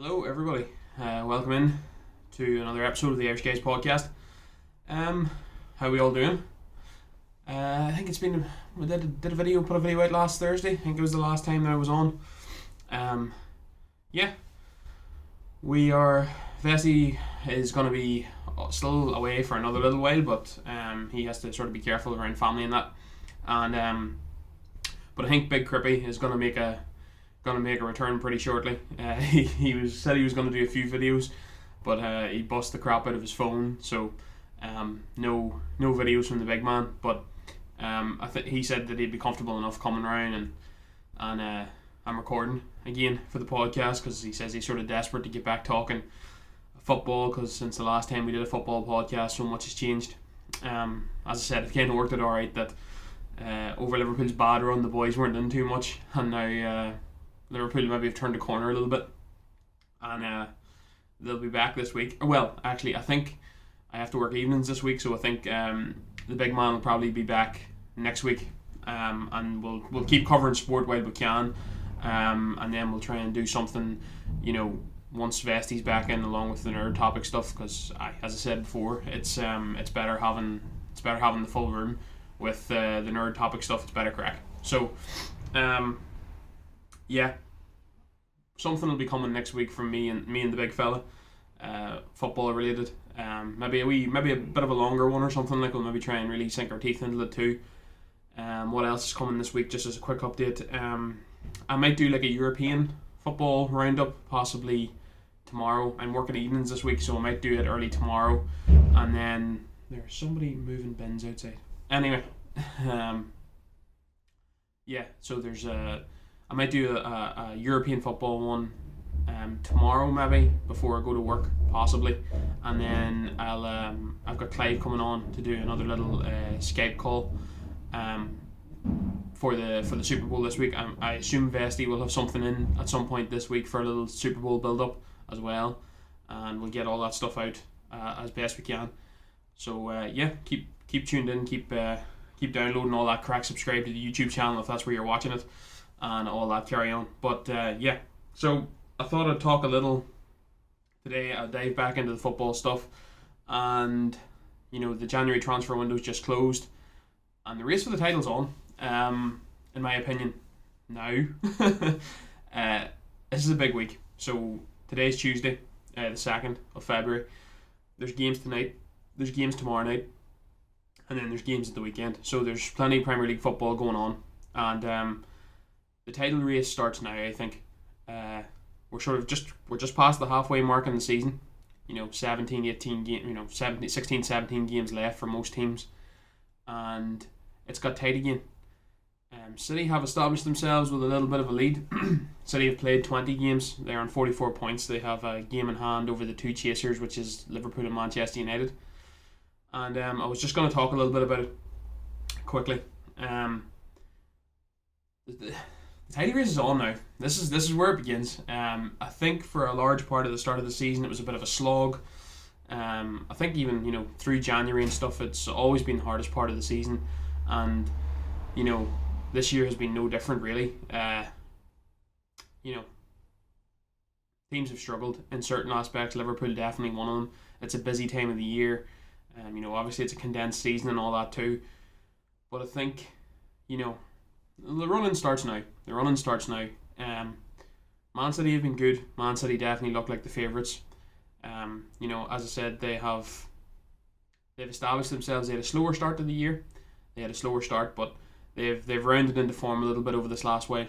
Hello, everybody. Welcome in to another episode of the Irish Guys podcast. How we all doing? I think it's been we did a video, put a video out last Thursday. I think it was the last time that I was on. Um, yeah, we are. Vesey is going to be still away for another little while, but he has to sort of be careful around family and that. And but I think Big Crippy is going to make a return pretty shortly. Said he was going to do a few videos, but he bust the crap out of his phone, so no videos from the big man. But I think he said that he'd be comfortable enough coming around and I'm recording again for the podcast because he says he's sort of desperate to get back talking football because since the last time we did a football podcast, so much has changed. As I said, it kind of worked out all right that over Liverpool's bad run, the boys weren't in too much, and now Liverpool maybe have turned the corner a little bit, and they'll be back this week. Well, actually, I think I have to work evenings this week, so I think the big man will probably be back next week, and we'll keep covering sport while we can, and then we'll try and do something, once Vesty's back in, along with the nerd topic stuff, because as I said before, it's better having the full room with the nerd topic stuff. It's better crack. So. Yeah, something will be coming next week from me and the big fella, football related. Maybe a bit of a longer one or something. Like we'll maybe try and really sink our teeth into it too. What else is coming this week? Just as a quick update, I might do like a European football roundup possibly tomorrow. I'm working evenings this week, so I might do it early tomorrow. And then there's somebody moving bins outside. Anyway, yeah. So there's I might do a European football one tomorrow maybe before I go to work possibly, and then I've got Clive coming on to do another little Skype call for the Super Bowl this week. I assume Vesty will have something in at some point this week for a little Super Bowl build up as well, and we'll get all that stuff out as best we can. So yeah, keep tuned in, keep downloading all that crack. Subscribe to the YouTube channel if that's where you're watching it, and all that carry on. But yeah, so I thought I'd talk a little today. I'll dive back into the football stuff, and the January transfer window's just closed, and the race for the title's on. In my opinion, now this is a big week. So today's Tuesday, the 2nd of February. There's games tonight. There's games tomorrow night, and then there's games at the weekend. So there's plenty of Premier League football going on, and the title race starts now. I think we're just past the halfway mark in the season. 17, 18 games, 16, 17 games left for most teams, and it's got tight again. City have established themselves with a little bit of a lead. City have played 20 games. They're on 44 points. They have a game in hand over the two chasers, which is Liverpool and Manchester United. And I was just going to talk a little bit about it quickly. The title race is on now. This is where it begins. I think for a large part of the start of the season, it was a bit of a slog. I think even through January and stuff, it's always been the hardest part of the season, and this year has been no different really. Teams have struggled in certain aspects. Liverpool definitely one of them. It's a busy time of the year. Obviously it's a condensed season and all that too. But I think, the run-in starts now. Man City have been good. Man City definitely look like the favourites. As I said, they've established themselves. They had a slower start to the year. But they've rounded into form a little bit over this last while.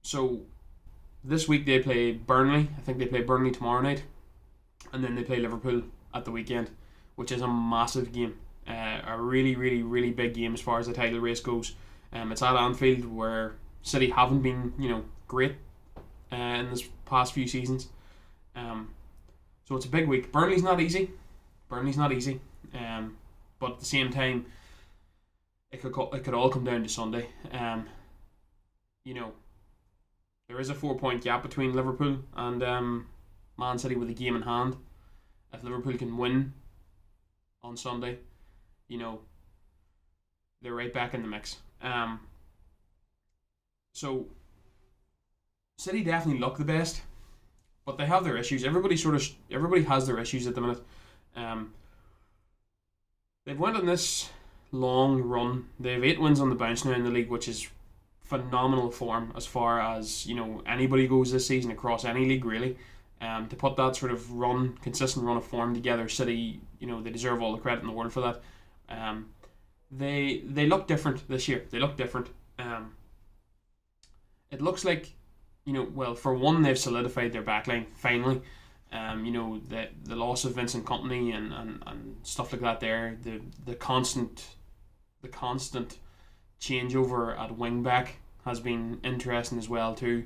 So this week they play Burnley. I think they play Burnley tomorrow night, and then they play Liverpool at the weekend, which is a massive game. A really, really, really big game as far as the title race goes. It's at Anfield, where City haven't been, great in this past few seasons. So it's a big week. Burnley's not easy. But at the same time, it could all come down to Sunday. There is a 4-point gap between Liverpool and Man City with a game in hand. If Liverpool can win on Sunday, they're right back in the mix. So City definitely look the best, but they have their issues. Everybody has their issues at the minute. Um, they've went on this long run. They have 8 wins on the bounce now in the league, which is phenomenal form as far as anybody goes this season across any league really. To put that sort of consistent run of form together, City, they deserve all the credit in the world for that. They look different this year. They look different. It looks like, well, for one, they've solidified their backline finally. The loss of Vincent Kompany and stuff like that there, the constant changeover at wing back has been interesting as well too.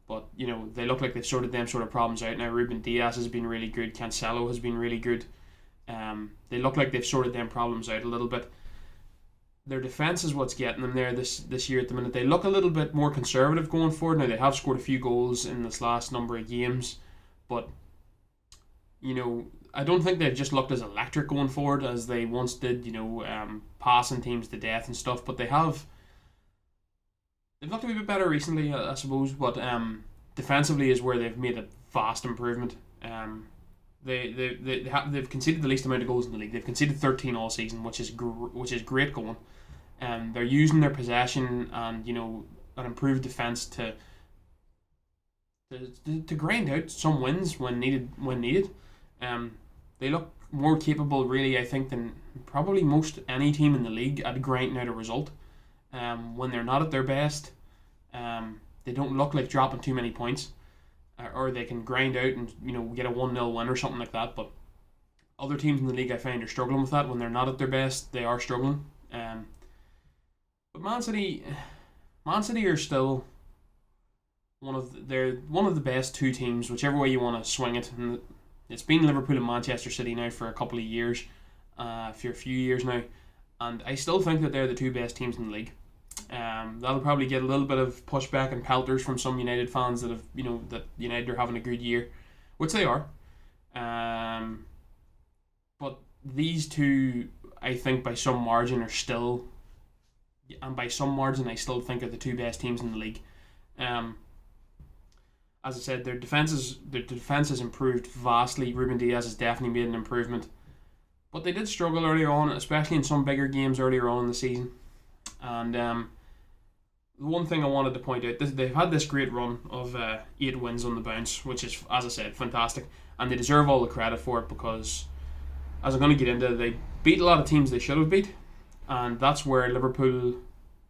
But they look like they've sorted them sort of problems out now. Ruben Diaz has been really good. Cancelo has been really good. They look like they've sorted them problems out a little bit. Their defence is what's getting them there this year at the minute. They look a little bit more conservative going forward. Now, they have scored a few goals in this last number of games, but I don't think they've just looked as electric going forward as they once did, passing teams to death and stuff, but they've looked a wee bit better recently, I suppose, but defensively is where they've made a vast improvement. They've conceded the least amount of goals in the league. They've conceded 13 all season, which is great going. They're using their possession and an improved defense to grind out some wins when needed. They look more capable, really, I think, than probably most any team in the league at grinding out a result. When they're not at their best, they don't look like dropping too many points, or they can grind out and get a 1-0 win or something like that. But other teams in the league, I find, are struggling with that. When they're not at their best, they are struggling. But Man City are still one of the best two teams, whichever way you want to swing it. And it's been Liverpool and Manchester City now for a couple of years, for a few years now, and I still think that they're the two best teams in the league. That'll probably get a little bit of pushback and pelters from some United fans that that United are having a good year, which they are. But these two, I think, by some margin are still, and by some margin, I still think are the two best teams in the league. As I said, their defense has improved vastly. Ruben Diaz has definitely made an improvement, but they did struggle earlier on, especially in some bigger games earlier on in the season. And the one thing I wanted to point out, they've had this great run of 8 wins on the bounce, which is, as I said, fantastic, and they deserve all the credit for it because, as I'm going to get into, they beat a lot of teams they should have beat, and that's where Liverpool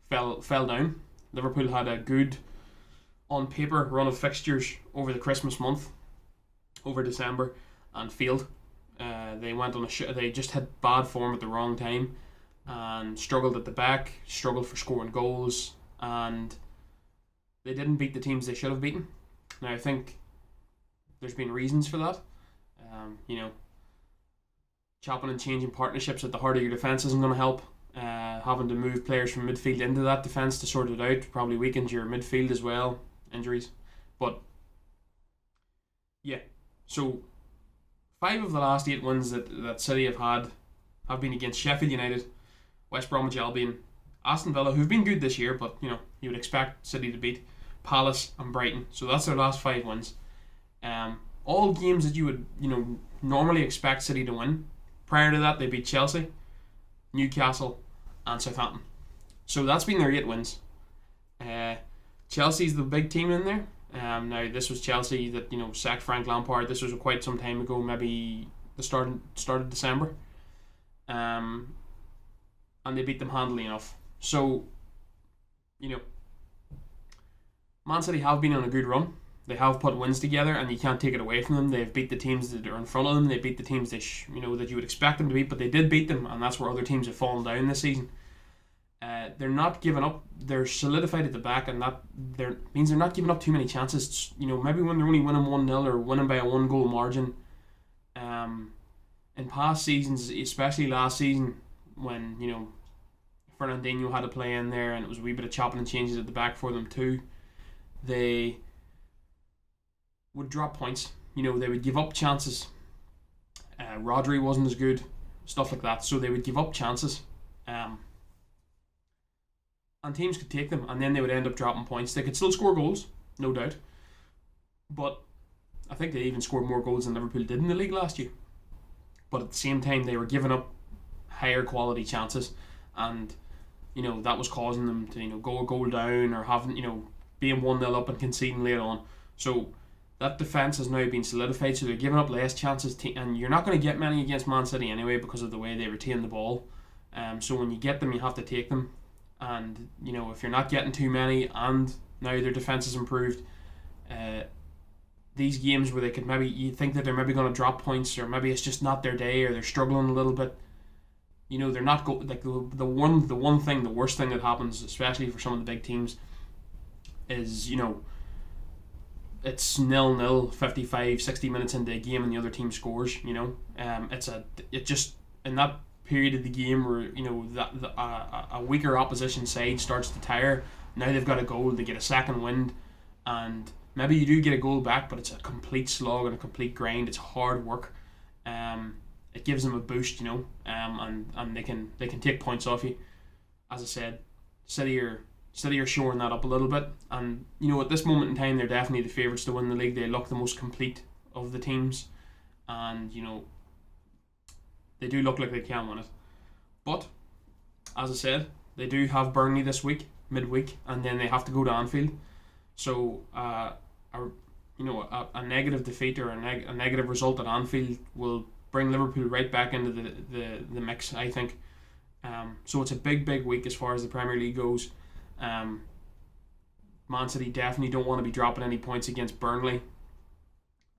fell down. Liverpool had a good, on paper, run of fixtures over the Christmas month, over December, and failed. They went on they just had bad form at the wrong time and struggled at the back, struggled for scoring goals, and they didn't beat the teams they should have beaten. Now, I think there's been reasons for that. Chopping and changing partnerships at the heart of your defence isn't going to help. Having to move players from midfield into that defence to sort it out probably weakens your midfield as well. Injuries. But yeah, so 5 of the last 8 wins that City have had have been against Sheffield United, West Bromwich Albion, Aston Villa, who've been good this year, but you would expect City to beat, Palace and Brighton. So that's their last 5 wins. All games that you would normally expect City to win. Prior to that, they beat Chelsea, Newcastle, and Southampton. So that's been their 8 wins. Chelsea's the big team in there. Now this was Chelsea that sacked Frank Lampard. This was quite some time ago, maybe the start of December. And they beat them handily enough. So, Man City have been on a good run. They have put wins together, and you can't take it away from them. They've beat the teams that are in front of them. They beat the teams that you would expect them to beat, but they did beat them, and that's where other teams have fallen down this season. They're not giving up. They're solidified at the back, and that means they're not giving up too many chances. Maybe when they're only winning 1-0 or winning by a 1-goal margin. In past seasons, especially last season, when Fernandinho had to play in there, and it was a wee bit of chopping and changes at the back for them too, they would drop points. They would give up chances. Rodri wasn't as good, stuff like that. So they would give up chances. And teams could take them, and then they would end up dropping points. They could still score goals, no doubt, But I think they even scored more goals than Liverpool did in the league last year. But at the same time, they were giving up higher quality chances, and that was causing them to go a goal down or having being 1-0 up and conceding late on. So that defence has now been solidified, so they're giving up less chances, and you're not going to get many against Man City anyway because of the way they retain the ball. So when you get them, you have to take them, and if you're not getting too many, and now their defence has improved, these games where they could maybe you think that they're maybe going to drop points, or maybe it's just not their day, or they're struggling a little bit. They're not like the worst thing that happens, especially for some of the big teams, is it's 0-0 55 60 minutes into a game and the other team scores. It just in that period of the game where a weaker opposition side starts to tire. Now they've got a goal, they get a second wind, and maybe you do get a goal back, but it's a complete slog and a complete grind. It's hard work. It gives them a boost, and they can take points off you. As I said, City are shoring that up a little bit, and at this moment in time they're definitely the favourites to win the league. They look the most complete of the teams, and they do look like they can win it. But as I said, they do have Burnley this week, midweek, and then they have to go to Anfield. So a negative defeat or a negative result at Anfield will bring Liverpool right back into the mix, I think. So it's a big week as far as the Premier League goes. Man City definitely don't want to be dropping any points against Burnley.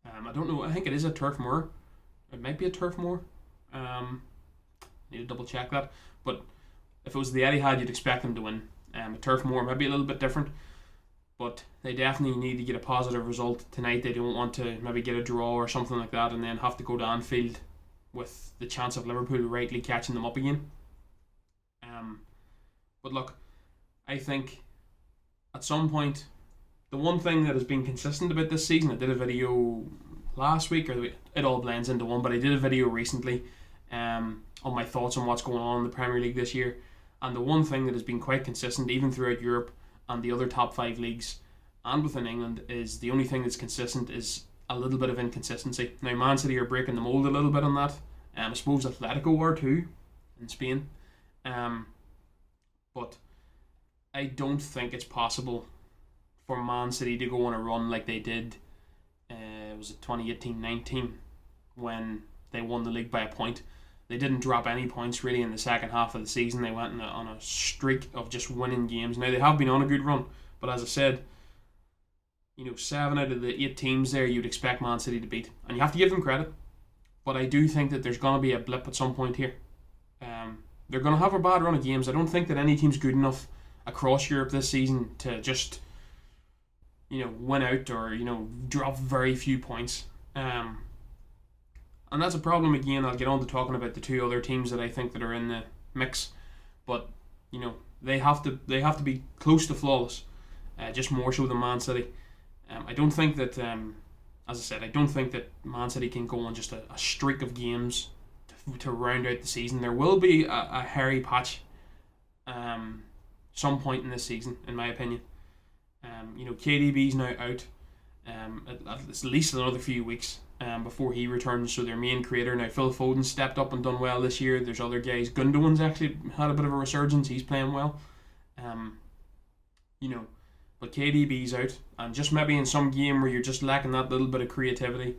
I don't know. I think it is at Turf Moor. It might be at Turf Moor. Need to double check that. But if it was the Etihad, you'd expect them to win. At Turf Moor might be a little bit different. But they definitely need to get a positive result tonight. They don't want to maybe get a draw or something like that and then have to go to Anfield with the chance of Liverpool rightly catching them up again. But look, I think at some point, the one thing that has been consistent about this season, I did a video last week, or it all blends into one, but I did a video recently on my thoughts on what's going on in the Premier League this year. And the one thing that has been quite consistent, even throughout Europe and the other top 5 leagues and within England, is the only thing that's consistent is a little bit of inconsistency. Now Man City are breaking the mould a little bit on that. I suppose Atletico were too in Spain. But I don't think it's possible for Man City to go on a run like they did, was it 2018-19, when they won the league by a point. They didn't drop any points really in the second half of the season. They went on a streak of just winning games. Now they have been on a good run, but as I said, 7 out of the 8 teams there you'd expect Man City to beat, and you have to give them credit. But I do think that there's going to be a blip at some point here. They're going to have a bad run of games. I don't think that any team's good enough across Europe this season to just win out or drop very few points. And that's a problem again. I'll get on to talking about the 2 other teams that I think that are in the mix, but they have to be close to flawless, just more so than Man City. I don't think that, as I said, I don't think that Man City can go on just a streak of games to round out the season. There will be a hairy patch, some point in this season, in my opinion. KDB's now out, at least another few weeks before he returns. So their main creator now, Phil Foden, stepped up and done well this year. There's other guys. Gundogan's actually had a bit of a resurgence. He's playing well. But KDB's out, and just maybe in some game where you're just lacking that little bit of creativity,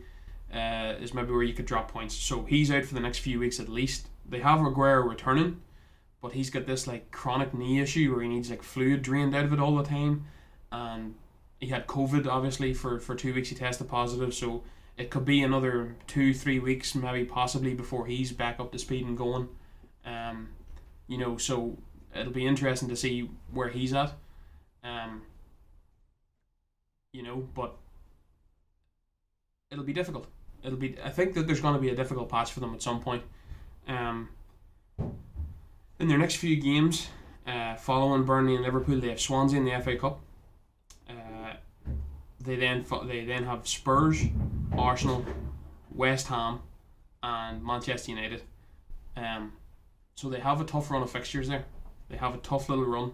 is maybe where you could drop points. So he's out for the next few weeks at least. They have Aguero returning, but he's got this chronic knee issue where he needs fluid drained out of it all the time, and he had COVID obviously for 2 weeks. He tested positive, so it could be another 2-3 weeks maybe possibly before he's back up to speed and going. So it'll be interesting to see where he's at. But it'll be difficult. I think that there's going to be a difficult patch for them at some point. In their next few games, following Burnley and Liverpool, they have Swansea in the FA Cup. They then have Spurs, Arsenal, West Ham, and Manchester United. So they have a tough run of fixtures there. They have a tough little run,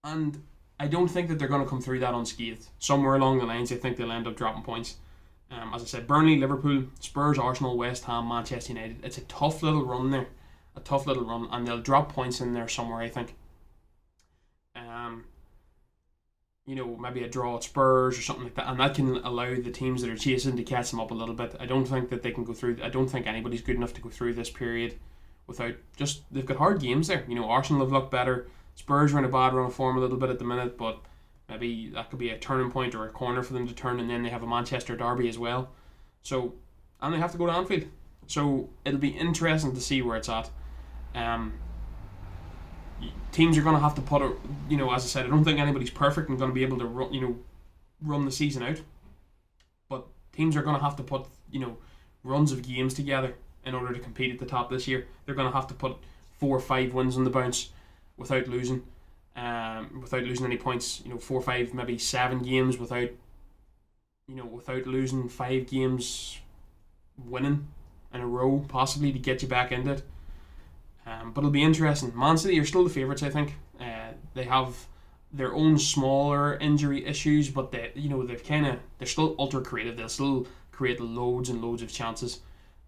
and I don't think that they're going to come through that unscathed. Somewhere along the lines, I think they'll end up dropping points. As I said, Burnley, Liverpool, Spurs, Arsenal, West Ham, Manchester United. It's a tough little run there. A tough little run. And they'll drop points in there somewhere, I think. Maybe a draw at Spurs or something like that. And that can allow the teams that are chasing to catch them up a little bit. I don't think that they can go through. I don't think anybody's good enough to go through this period without just... They've got hard games there. Arsenal have looked better. Spurs are in a bad run of form a little bit at the minute, but maybe that could be a turning point or a corner for them to turn, and then they have a Manchester derby as well. So, and they have to go to Anfield. So it'll be interesting to see where it's at. Teams are going to have to put, as I said, I don't think anybody's perfect and going to be able to run the season out. But teams are going to have to put, runs of games together in order to compete at the top this year. They're going to have to put 4 or 5 wins on the bounce without losing any points. 4 or 5, maybe 7 games without losing, 5 games winning in a row, possibly, to get you back into it. But it'll be interesting. Man City are still the favourites, I think. They have their own smaller injury issues, but they're still ultra creative. They'll still create loads and loads of chances,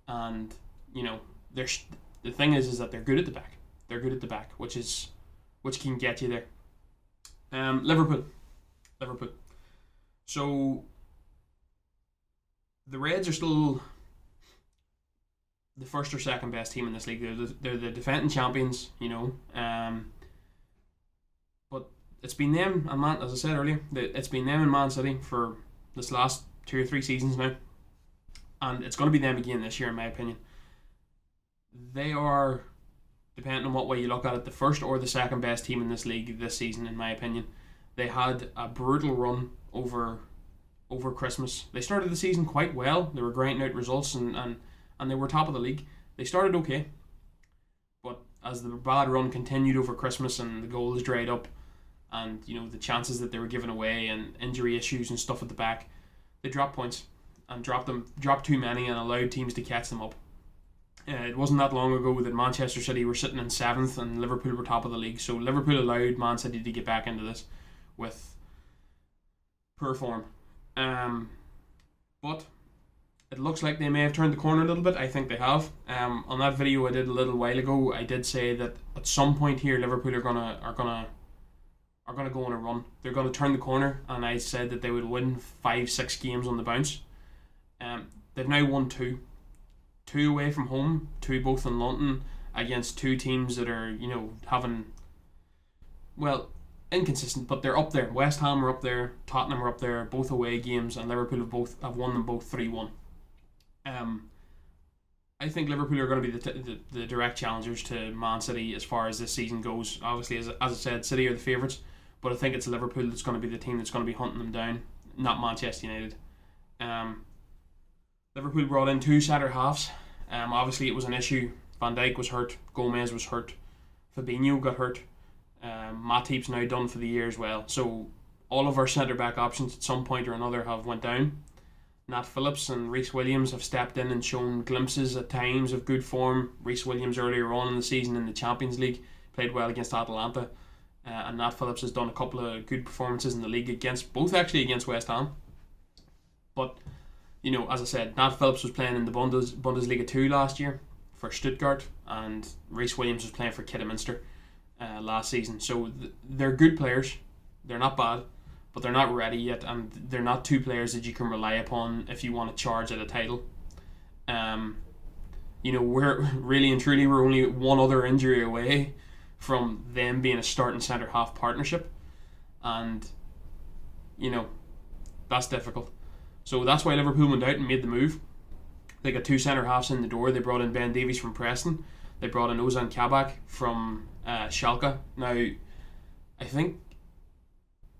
and the thing is that they're good at the back. They're good at the back, which can get you there. Liverpool. So the Reds are still the first or second best team in this league. They're the defending champions, but it's been them and Man, as I said earlier, it's been them and Man City for this last 2 or 3 seasons now, and it's going to be them again this year, in my opinion. They are, depending on what way you look at it, the first or the second best team in this league this season, in my opinion. They had a brutal run over Christmas. They started the season quite well. They were grinding out results and they were top of the league. They started okay, but as the bad run continued over Christmas and the goals dried up, and the chances that they were giving away and injury issues and stuff at the back, they dropped points and dropped too many and allowed teams to catch them up. It wasn't that long ago that Manchester City were sitting in 7th and Liverpool were top of the league. So Liverpool allowed Man City to get back into this with poor form. But it looks like they may have turned the corner a little bit. I think they have. On that video I did a little while ago, I did say that at some point here Liverpool are gonna go on a run. They're gonna turn the corner, and I said that they would win 5-6 games on the bounce. They've now won 2 away from home, 2 both in London, against 2 teams that are having, well, inconsistent, but they're up there. West Ham are up there, Tottenham are up there, both away games, and Liverpool have won them both 3-1. I think Liverpool are going to be the direct challengers to Man City as far as this season goes. Obviously, as I said, City are the favourites, but I think it's Liverpool that's going to be the team that's going to be hunting them down, not Manchester United. Liverpool brought in 2 centre halves. Obviously, it was an issue. Van Dijk was hurt, Gomez was hurt, Fabinho got hurt. Matip's now done for the year as well. So all of our centre back options at some point or another have went down. Nat Phillips and Reece Williams have stepped in and shown glimpses at times of good form. Reece Williams earlier on in the season in the Champions League played well against Atalanta, and Nat Phillips has done a couple of good performances in the league against West Ham. But as I said, Nat Phillips was playing in the Bundesliga 2 last year for Stuttgart, and Reece Williams was playing for Kidderminster last season. So they're good players. They're not bad, but they're not ready yet, and they're not 2 players that you can rely upon if you want to charge at a title. We're really and truly, we're only one other injury away from them being a starting centre half partnership, and that's difficult. So that's why Liverpool went out and made the move. They got 2 centre halves in the door. They brought in Ben Davies from Preston. They brought in Ozan Kabak from Schalke. Now, I think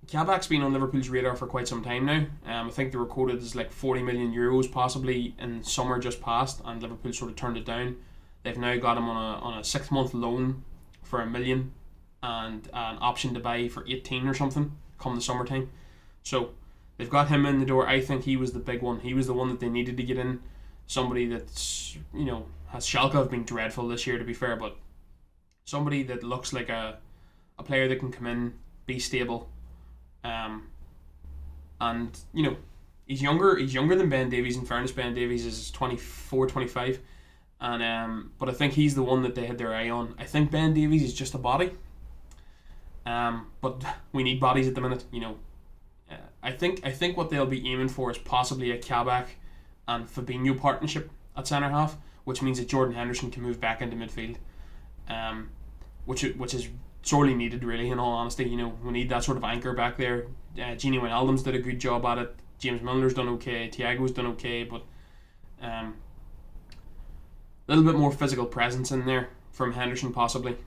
Kabak's been on Liverpool's radar for quite some time now. I think they were quoted as like €40 million possibly in summer just past, and Liverpool sort of turned it down. They've now got him on a 6-month loan for $1 million and an option to buy for 18 or something come the summertime. So they've got him in the door. I think he was the big one. He was the one that they needed to get in. Somebody that's, has Schalke have been dreadful this year, to be fair, but somebody that looks like a player that can come in, be stable, Um, and he's younger. He's younger than Ben Davies. In fairness, Ben Davies is 24, 25. And but I think he's the one that they had their eye on. I think Ben Davies is just a body. But we need bodies at the minute. I think what they'll be aiming for is possibly a Kabak and Fabinho partnership at centre half, which means that Jordan Henderson can move back into midfield, which is sorely needed, really. In all honesty, we need that sort of anchor back there. Gini Wijnaldum's did a good job at it. James Milner's done okay. Thiago's done okay, but a little bit more physical presence in there from Henderson possibly.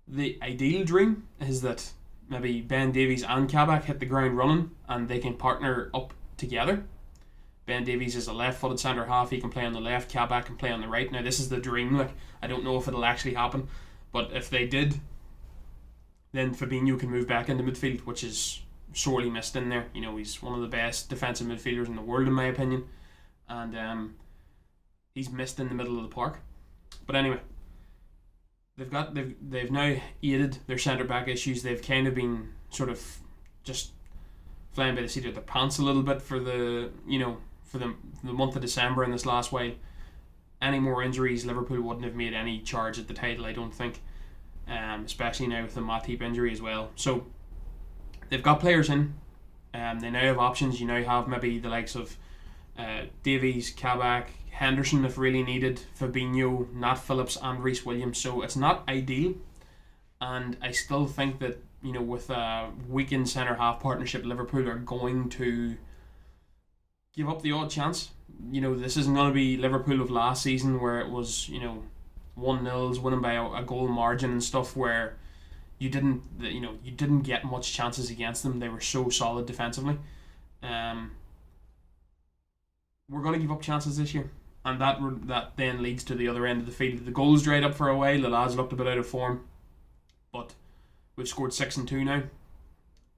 The ideal dream is that maybe Ben Davies and Kabak hit the ground running and they can partner up together. Ben Davies is a left-footed centre half. He can play on the left. Kabak can play on the right. Now this is the dream. I don't know if it'll actually happen, but if they did, then Fabinho can move back into midfield, which is sorely missed in there. He's one of the best defensive midfielders in the world, in my opinion, and he's missed in the middle of the park. But anyway, they've now aided their centre back issues. They've kind of been sort of just flying by the seat of their pants a little bit for the month of December in this last while. Any more injuries, Liverpool wouldn't have made any charge at the title, I don't think. Especially now with the Matip injury as well. So they've got players in. They now have options. You now have maybe the likes of Davies, Kabak, Henderson if really needed, Fabinho, Nat Phillips and Reece Williams. So it's not ideal, and I still think that with a weakened centre half partnership, Liverpool are going to give up the odd chance. This isn't going to be Liverpool of last season where it was 1-0s winning by a goal margin and stuff, where you didn't get much chances against them. They were so solid defensively. We're going to give up chances this year, and that then leads to the other end of the field. The goals dried up for a while. The lads looked a bit out of form, but we've scored 6-2 now,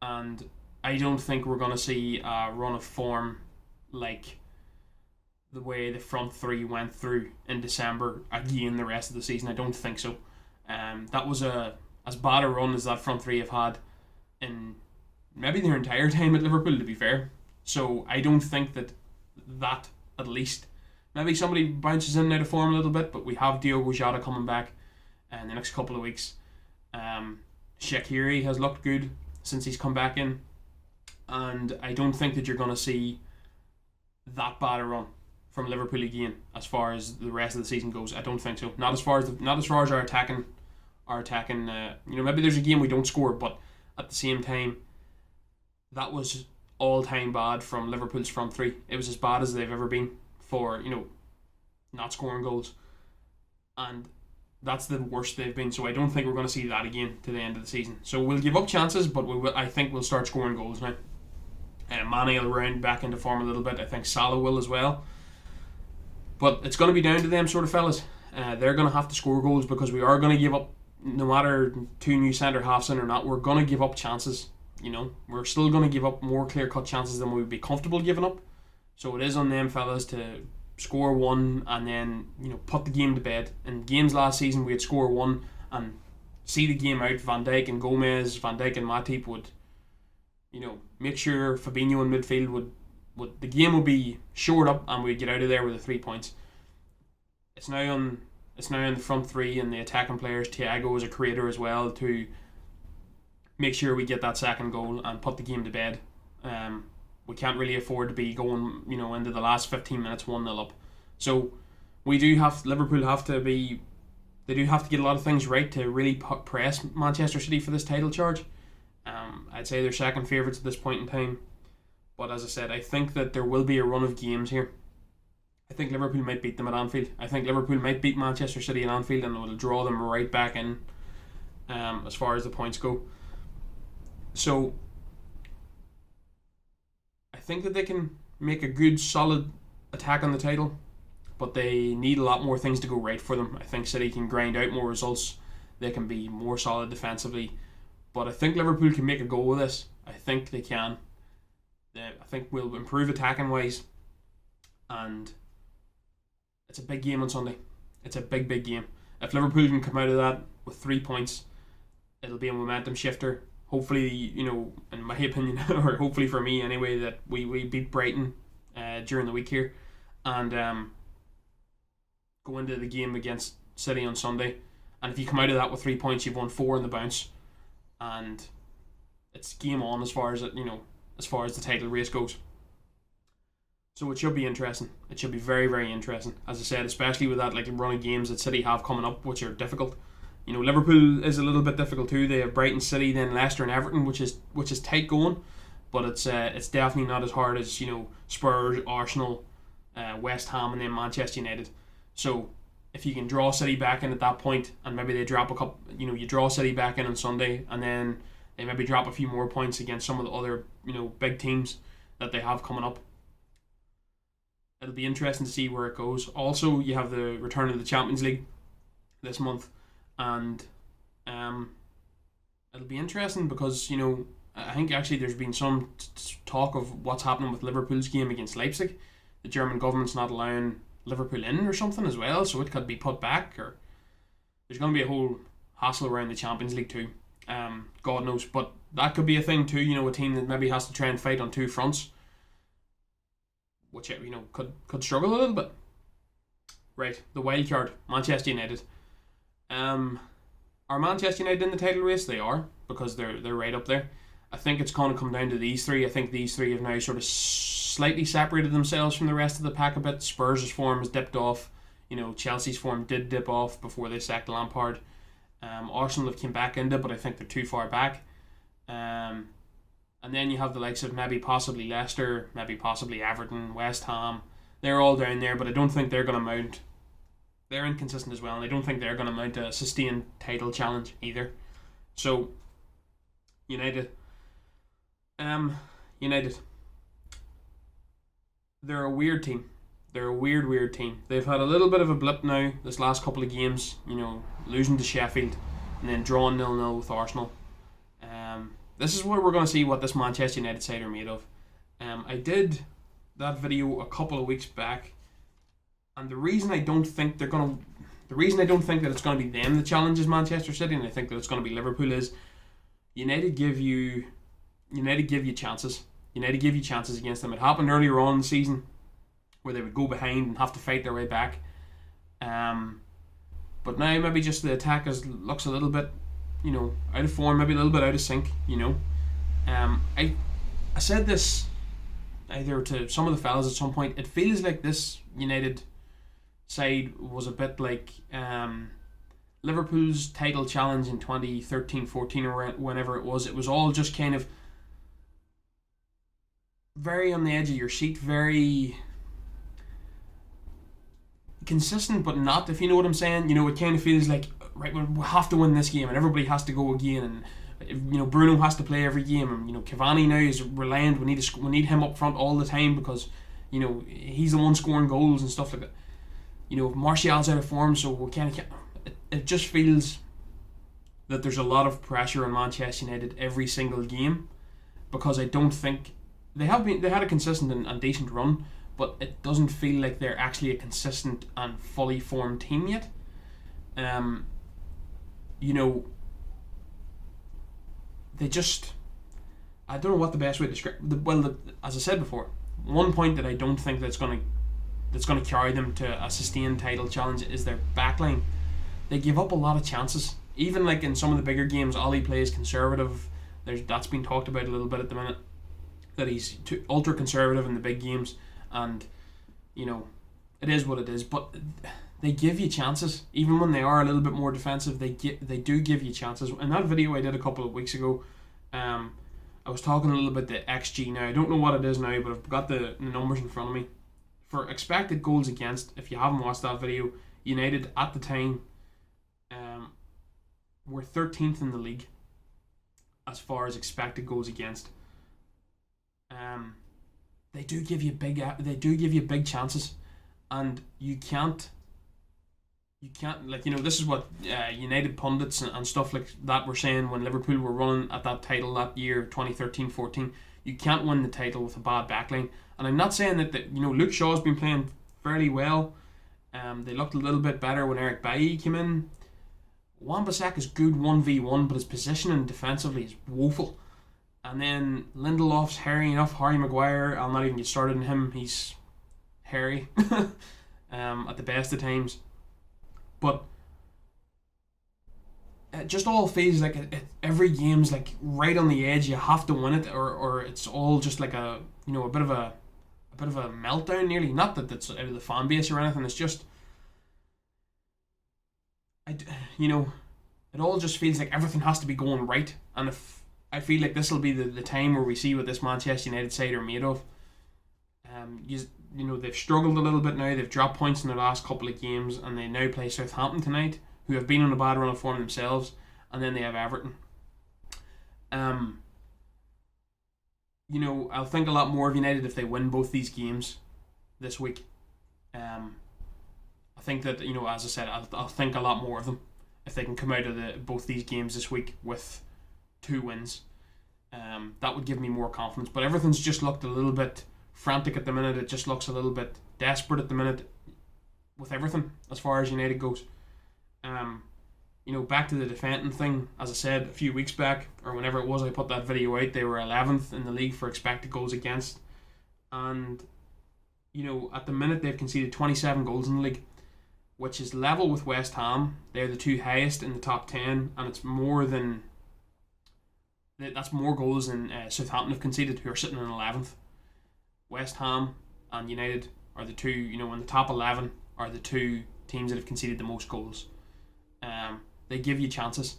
and I don't think we're going to see a run of form like the way the front three went through in December again the rest of the season. I don't think so. That was as bad a run as that front three have had in maybe their entire time at Liverpool, to be fair. So I don't think that at least, maybe somebody bounces in and out of form a little bit, but we have Diogo Jota coming back in the next couple of weeks. Shaqiri has looked good since he's come back in, and I don't think that you're going to see that bad a run from Liverpool again as far as the rest of the season goes. I don't think so. Not as far as our attacking. Maybe there's a game we don't score, but at the same time, that was all-time bad from Liverpool's front three. It was as bad as they've ever been for not scoring goals, and that's the worst they've been. So I don't think we're going to see that again to the end of the season. So we'll give up chances, but I think we'll start scoring goals now. Mane will round back into form a little bit. I think Salah will as well. But it's going to be down to them sort of fellas. They're going to have to score goals, because we are going to give up, no matter two new centre halves in or not, we're going to give up chances. We're still going to give up more clear-cut chances than we would be comfortable giving up. So it is on them fellas to score one and then put the game to bed. In games last season, we had score one and see the game out. Van Dijk and Gomez, Van Dijk and Matip would make sure Fabinho in midfield would the game would be shored up and we'd get out of there with the 3 points. It's now on the front three and the attacking players. Thiago is a creator as well to make sure we get that second goal and put the game to bed. We can't really afford to be going into the last 15 minutes 1-0 up. So Liverpool have to get a lot of things right to really press Manchester City for this title charge. I'd say they're second favourites at this point in time, but as I said, I think that there will be a run of games here. I think Liverpool might beat them at Anfield. I think Liverpool might beat Manchester City at Anfield, and it will draw them right back in as far as the points go. So I think that they can make a good solid attack on the title, but they need a lot more things to go right for them. I think City can grind out more results. They can be more solid defensively, but I think Liverpool can make a go with this. I think they can. I think we'll improve attacking wise, and it's a big game on Sunday. It's a big game. If Liverpool can come out of that with 3 points, it'll be a momentum shifter. hopefully, in my opinion, or hopefully for me anyway, that we beat Brighton during the week here, and go into the game against City on Sunday. And if you come out of that with 3 points, you've won 4 in the bounce, and it's game on as far as the title race goes. So it should be interesting. It should be very, very interesting. As I said, especially with that run of games that City have coming up, which are difficult. Liverpool is a little bit difficult too. They have Brighton, City, then Leicester and Everton, which is tight going, but it's definitely not as hard as Spurs, Arsenal, West Ham, and then Manchester United. So if you can draw City back in at that point, and maybe they drop a couple, you draw City back in on Sunday, and then they maybe drop a few more points against some of the other big teams that they have coming up. It'll be interesting to see where it goes. Also, you have the return of the Champions League this month, and it'll be interesting because I think actually there's been some talk of what's happening with Liverpool's game against Leipzig. The German government's not allowing Liverpool in or something as well, so it could be put back, or there's going to be a whole hassle around the Champions League too. God knows, but that could be a thing too. A team that maybe has to try and fight on two fronts, which could struggle a little bit. Right, the wild card, Manchester United. Are Manchester United in the title race? They are, because they're right up there. I think it's going to come down to these three. I think these three have now sort of slightly separated themselves from the rest of the pack a bit. Spurs' form has dipped off. Chelsea's form did dip off before they sacked Lampard. Arsenal have came back into it, but I think they're too far back. And then you have the likes of maybe possibly Leicester, maybe possibly Everton, West Ham. They're all down there, but I don't think they're going to mount. They're inconsistent as well, and I don't think they're going to mount a sustained title challenge either. So, United. United. They're a weird team. They're a weird team. They've had a little bit of a blip now this last couple of games, losing to Sheffield and then drawing 0-0 with Arsenal. This is where we're going to see what this Manchester United side are made of. I did that video a couple of weeks back, and the reason I don't think that it's going to be them that challenges Manchester City, and I think that it's going to be Liverpool, is United give you chances. United give you chances against them. It happened earlier on in the season where they would go behind and have to fight their way back. But now maybe just the attack looks a little bit, out of form, maybe a little bit out of sync. I said this either to some of the fellas at some point. It feels like this United side was a bit like Liverpool's title challenge in 2013-14 or whenever it was. It was all just kind of very on the edge of your seat, very consistent but not, if you know what I'm saying. It kind of feels like, right, we have to win this game and everybody has to go again, and Bruno has to play every game, and Cavani now is reliant. We need him up front all the time because he's the one scoring goals and stuff like that. Martial's out of form, so we can't. It just feels that there's a lot of pressure on Manchester United every single game, because I don't think they had a consistent and decent run, but it doesn't feel like they're actually a consistent and fully formed team yet. They just, I don't know what the best way to describe. As I said before, one point that I don't think that's going to carry them to a sustained title challenge is their backline. They give up a lot of chances. Even like in some of the bigger games, Ollie plays conservative. That's been talked about a little bit at the minute, that he's ultra conservative in the big games, and it is what it is. But they give you chances, even when they are a little bit more defensive. They do give you chances. In that video I did a couple of weeks ago, I was talking a little bit the XG. Now I don't know what it is now, but I've got the numbers in front of me. For expected goals against, if you haven't watched that video, United at the time were 13th in the league as far as expected goals against. They do give you big chances, and you can't this is what United pundits and stuff like that were saying when Liverpool were running at that title that year, 2013-14. You can't win the title with a bad backline. And I'm not saying that Luke Shaw's been playing fairly well. They looked a little bit better when Eric Bailly came in. Wan-Bissaka's good 1v1, but his positioning defensively is woeful. And then Lindelof's hairy enough. Harry Maguire, I'll not even get started on him. He's hairy at the best of times. But it just all feels like every game's like right on the edge. You have to win it, or it's all just like a bit of a meltdown nearly. Not that that's out of the fan base or anything. It's just it all just feels like everything has to be going right. And if I feel like this will be the time where we see what this Manchester United side are made of. They've struggled a little bit now. They've dropped points in their last couple of games, and they now play Southampton tonight, who have been on a bad run of form themselves, and then they have Everton. I'll think a lot more of United if they win both these games this week. I think that, as I said, I'll think a lot more of them if they can come out of both these games this week with 2 wins. That would give me more confidence. But everything's just looked a little bit frantic at the minute. It just looks a little bit desperate at the minute with everything as far as United goes. Back to the defending thing. As I said a few weeks back, or whenever it was I put that video out, they were 11th in the league for expected goals against. And, at the minute they've conceded 27 goals in the league, which is level with West Ham. They're the 2 highest in the top 10, and it's that's more goals than Southampton have conceded, who are sitting in 11th. West Ham and United are the 2, in the top 11 are the 2 teams that have conceded the most goals. They give you chances,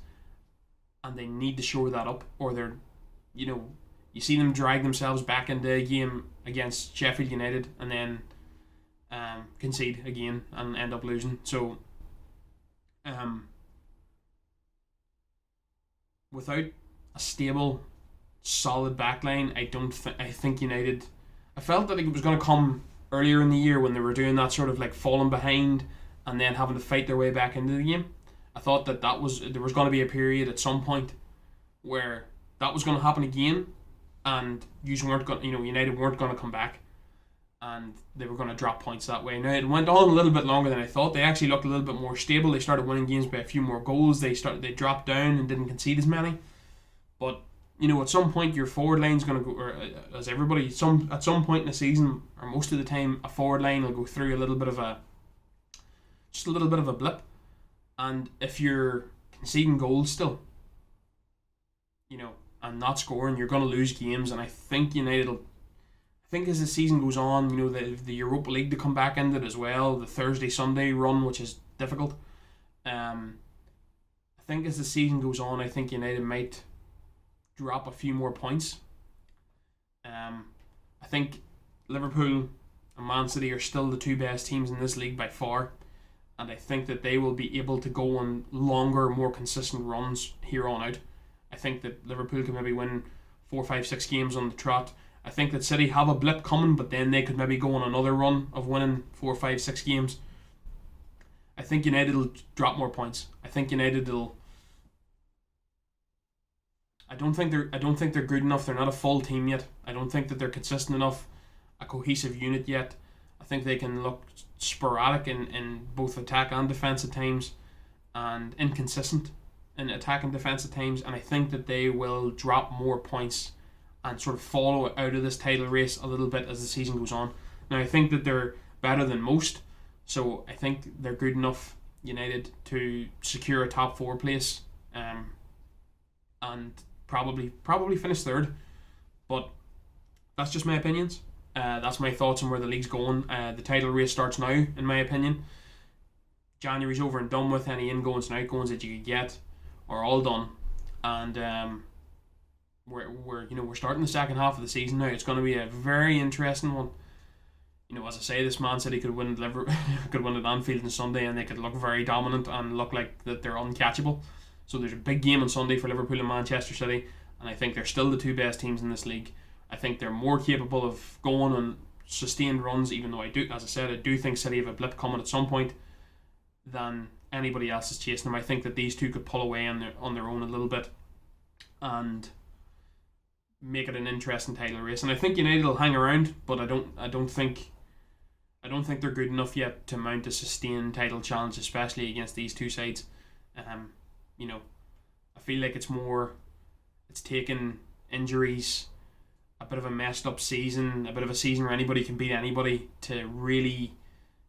and they need to shore that up, or they're, you see them drag themselves back into a game against Sheffield United and then concede again and end up losing. So, without a stable, solid backline, I think United. I felt that it was going to come earlier in the year when they were doing that sort of like falling behind and then having to fight their way back into the game. I thought that there was going to be a period at some point where that was going to happen again, and United weren't going to come back, and they were going to drop points that way. Now it went on a little bit longer than I thought. They actually looked a little bit more stable. They started winning games by a few more goals. They dropped down and didn't concede as many. But at some point your forward line's going to go, or as everybody, at some point in the season, or most of the time, a forward line will go through a little bit of a blip. And if you're conceding goals still, and not scoring, you're going to lose games. And I think United will. I think as the season goes on, the Europa League to come back into it as well, the Thursday-Sunday run, which is difficult. I think as the season goes on, I think United might drop a few more points. I think Liverpool and Man City are still the 2 best teams in this league by far. And I think that they will be able to go on longer, more consistent runs here on out. I think that Liverpool can maybe win 4, 5, 6 games on the trot. I think that City have a blip coming, but then they could maybe go on another run of winning 4, 5, 6 games. I think United will drop more points. I think United will. I don't think they're good enough. They're not a full team yet. I don't think that they're consistent enough, a cohesive unit yet. I think they can look sporadic in both attack and defence at times, and inconsistent in attack and defence at times. And I think that they will drop more points and sort of follow out of this title race a little bit as the season goes on. Now I think that they're better than most, so I think they're good enough, United, to secure a top 4 place, and probably finish third. But that's just my opinions. That's my thoughts on where the league's going. The title race starts now, in my opinion. January's over and done with. Any ingoings and outgoings that you could get are all done, and we're starting the second half of the season now. It's going to be a very interesting one. As I say, this Man City could win at Anfield on Sunday, and they could look very dominant and look like that they're uncatchable. So there's a big game on Sunday for Liverpool and Manchester City, and I think they're still the 2 best teams in this league. I think they're more capable of going on sustained runs, even though I do think City have a blip coming at some point, than anybody else is chasing them. I think that these 2 could pull away on their own a little bit and make it an interesting title race. And I think United will hang around, but I don't think they're good enough yet to mount a sustained title challenge, especially against these 2 sides. I feel like it's taken injuries, a bit of a messed up season, a bit of a season where anybody can beat anybody to really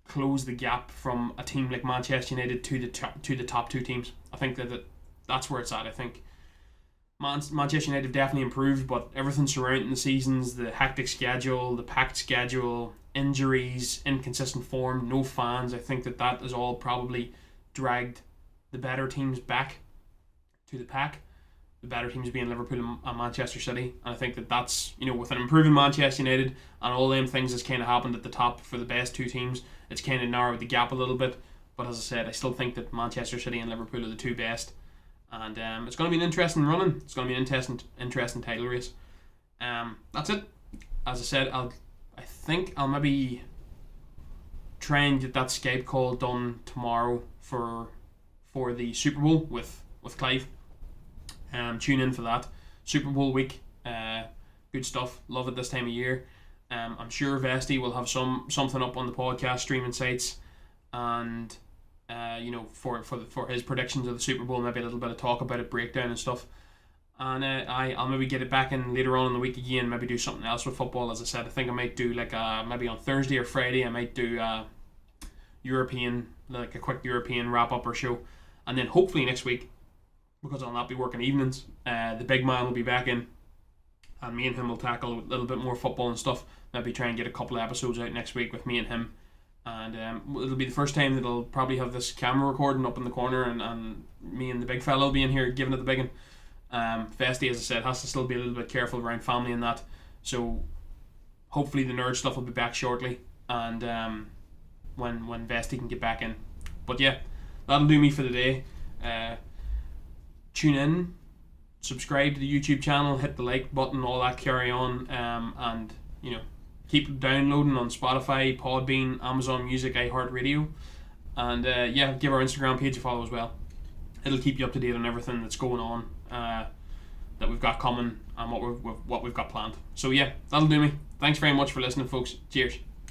close the gap from a team like Manchester United to the top two teams. I think that's where it's at. I think Manchester United have definitely improved, but everything surrounding the seasons, the hectic schedule, the packed schedule, injuries, inconsistent form, no fans, I think that has all probably dragged the better teams back to the pack. The better teams being Liverpool and Manchester City. And I think that's, with an improving Manchester United and all them things that's kind of happened at the top for the best two teams, it's kind of narrowed the gap a little bit. But as I said, I still think that Manchester City and Liverpool are the two best. And it's going to be an interesting running. It's going to be an interesting title race. That's it. As I said, I think I'll maybe try and get that Skype call done tomorrow for the Super Bowl with Clive. Tune in for that. Super Bowl week. Good stuff. Love it this time of year. I'm sure Vesty will have something up on the podcast streaming sites, and for his predictions of the Super Bowl, maybe a little bit of talk about it, breakdown and stuff. And I'll maybe get it back in later on in the week again. Maybe do something else with football. As I said, I think I might do maybe on Thursday or Friday. I might do a quick European wrap up or show, and then hopefully next week, because I'll not be working evenings, the big man will be back in, and me and him will tackle a little bit more football and stuff. Maybe try and get a couple of episodes out next week with me and him. And it'll be the first time that I'll probably have this camera recording up in the corner, and me and the big fella will be in here giving it the big one. Vesty, as I said, has to still be a little bit careful around family and that. So hopefully the nerd stuff will be back shortly, and when Vesty can get back in. But yeah, that'll do me for the day. Tune in, subscribe to the YouTube channel, hit the like button, all that carry on, and keep downloading on Spotify, Podbean, Amazon Music, iHeartRadio, and give our Instagram page a follow as well. It'll keep you up to date on everything that's going on, that we've got coming, and what we've got planned. So yeah, that'll do me. Thanks very much for listening, folks. Cheers.